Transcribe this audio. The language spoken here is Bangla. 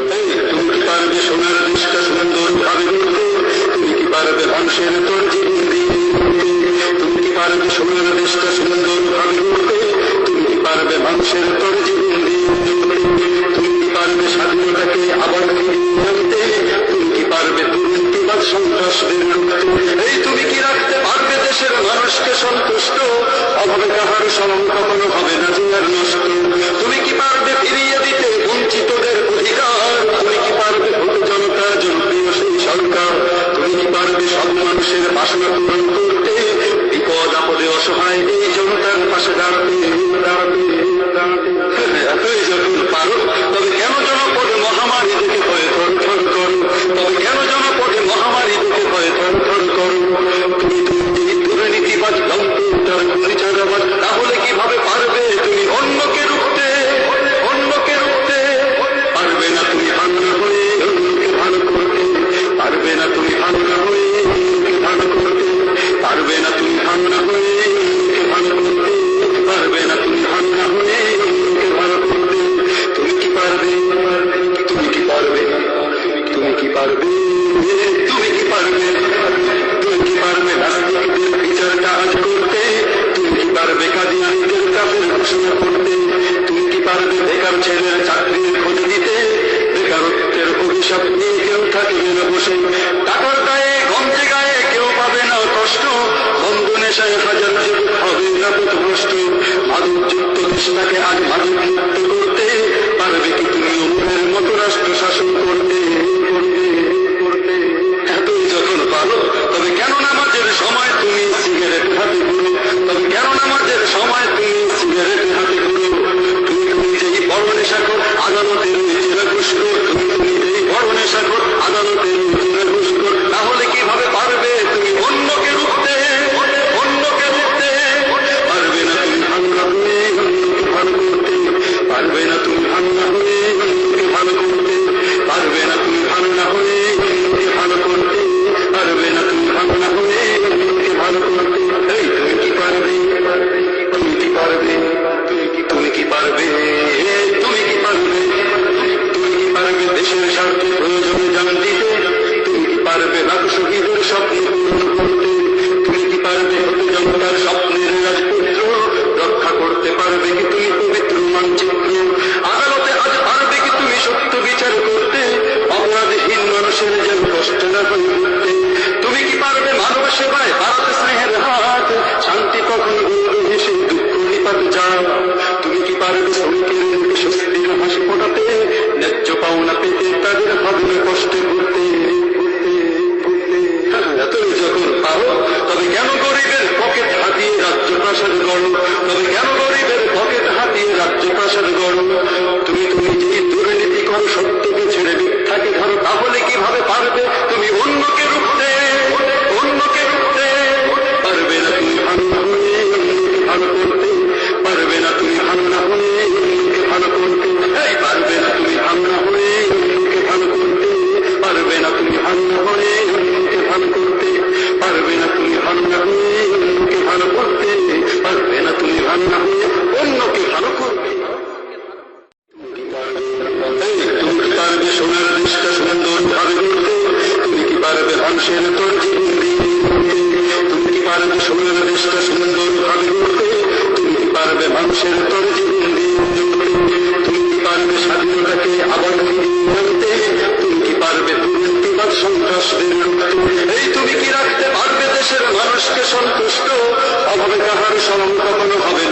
তুমি কি পারবে সোনার দেশটা সুন্দর ভাবে গড়তে? তুমি কি পারবে মানুষের তোর জীবন দিয়ে? তুমি কি পারবে সোনার দেশটা সুন্দর ভাবে গড়তে? তুমি কি পারবে মানুষের তোর জীবন দিয়ে? তুমি কি পারবে স্বাধীনতাকে আবার ফিরিয়ে আনতে? তুমি কি পারবে দুর্নীতিবাদ সন্ত্রাসদের রুখতে? তুমি কি রাখতে পারবে দেশের মানুষকে সন্তুষ্ট? অভাবে কাহার স্মরণ কখনো হবে না জিয়ার নষ্ট। তুমি কি পারবে ফিরিয়ে দিতে বঞ্চিতদের অধিকার? তুমি কি পারবে ভোট জনতার জনপ্রিয় সেই সরকার? তুমি কি পারবে সব মানুষের বাসনা পূরণ করতে? বিপদ আপদে অসহায় এই জনতার পাশে দাঁড়াতে দাঁড়াতে দাঁড়াতে এতই যখন পারো, তবে কেন জনপদে মহামারী দেখে ভয়ে থর থর করো? তবে কেন জনপদে মহামারী দেখে ভয়ে থর থর করো? তুমি দুর্নীতিবাজ লম্পটার পরিচালবাজ, তাহলে কিভাবে পারবে তুমি অন্যকে রুখতে? অন্যকে রুখতে পারবে না তুমি ভাঙা হয়ে অন্যকে ভালো করতে। পারবে না তুমি ভাঙা হয়ে অন্যকে ভালো করতে। পারবে না তুমি ভাঙা হয়ে অন্যকে ভালো করতে। পারবে না তুমি ভাঙা হয়ে অন্যকে ভালো করতে। তুমি কি পারবে? তুমি কি পারবে? তুমি কি পারবে? তুমি কি পারবে? তুমি কি পারবে নাস্তিকদের বিচারটা আজ করতে? তুমি কি পারবে কাদিয়ানীদের কাফের ঘোষণা করতে? তুমি কি পারবে বেকার ছেলের চাকরির খোঁজ দিতে? বেকারত্বের অভিশাপ নিয়ে কেউ থাকবে না বসে। টাকার গায়ে গঞ্জে গায়ে কেউ পাবে না কষ্ট। বন্ধ নেশায় হাজার যুবক হবে না পথভ্রষ্ট। মাদকযুক্ত দেশটাকে আজ মাদক মুক্ত করতে পারবে কি তুমি অমরের মতো রাষ্ট্র শাসন করতে? করতে এতই যখন পারো, তবে কেন নামাজের সময় তুমি সিগারেট হাতে ঘুরো? তবে কেন নামাজের সময় তুমি সিগারেট হাতে ঘুরো? তুমি যেই বড় নেশাখোর আদালতের জেরা ঘুষখোর। তুমি যেই বড় নেশাখোর আদালতের জেরা ঘুষখোর, তাহলে কিভাবে পারবে তুমি অন্যকে রুখতে? অন্যকে রুখতে পারবে না তুমি ভাঙা হয়ে অন্যকে ভালো করতে। পারবে না তুমি ভাঙা হয়ে অন্যকে ভালো করতে। পারবে না তুমি ভাঙা হয়ে অন্যকে ভালো করতে। পারবে না তুমি ভাঙা হয়ে অন্যকে ভালো করতে। তুমি কি পারবে? তুমি কি পারবে? তুমি কি পারবে? তুমি কি পারবে? তুমি কি পারবে দেশের স্বার্থে প্রয়োজনে জান দিতে? তুমি কি পারবে লাখ শহীদের স্বপ্ন পূরণ করতে? তুমি কি পারবে হতে জনতার স্বপ্নের রাজপুত্র রক্ষা করতে? পারবে কি তুমি পবিত্র মানচিত্র? আদালতে আজ পারবে কি তুমি সত্য বিচার করতে? অপরাধহীন মানুষের যেন কষ্ট না হয়ে উঠতে। তুমি কি পারবে মানব সেবায় বাড়াতে স্নেহের হাত? শান্তি কখন গৌরব হেসে দুঃখ নিপাত যাও। তুমি কি পারবে শ্রমিকের মুখে স্বস্তির হাসি ফোটাতে? ন্যায্য পাওনা পেতে তাদের হবে না কষ্টে ঘুরতে। এতই যখন পারো, তবে কেন গরিবের পকেট হাতিয়ে রাজ্য প্রাসাদ গড়ো? তবে কেন গরিবের পকেট হাতিয়ে রাজ্য প্রাসাদ গড়ো? তুমি যে দুর্নীতি করো, সত্যকে ছেড়ে মিথ্যাকে ধরো, তাহলে কিভাবে পারবে তুমি অন্যকে রুখতে? অন্যকে রুখতে পারবে না তুমি ভাঙা হয়ে অন্যকে ভালো করতে। পারবে না তুমি ভাঙা হয়ে অন্যকে ভালো করতে। পারবে না তুমি ভাঙা হয়ে অন্যকে ভালো করতে। পারবে না তুমি ভাঙা হয়ে অন্যকে ভালো করতে। পারবে না তুমি ভাঙা হয়ে অন্যকে ভালো করতে। পারবে না তুমি ভাঙা হয়ে অন্যকে ভালো করতে। তুমি কি পারবে সোনার দেশটা সুন্দর ভাবে গড়তে? তুমি কি পারবে মানুষের তোর জীবন দিয়ে? তুমি কি পারবে সোনার দেশটা সুন্দর ভাবে গড়তে? তুমি কি পারবে মানুষের তোর জীবন দিয়ে? তুমি কি পারবে স্বাধীনতাকে আবার ফিরিয়ে আনতে? তুমি কি পারবে দুর্নীতিবাদ সন্ত্রাসদের রুখতে? তুমি কি রাখতে পারবে দেশের মানুষকে সন্তুষ্ট? অভাবে কাহার স্মরণ কখনো হবে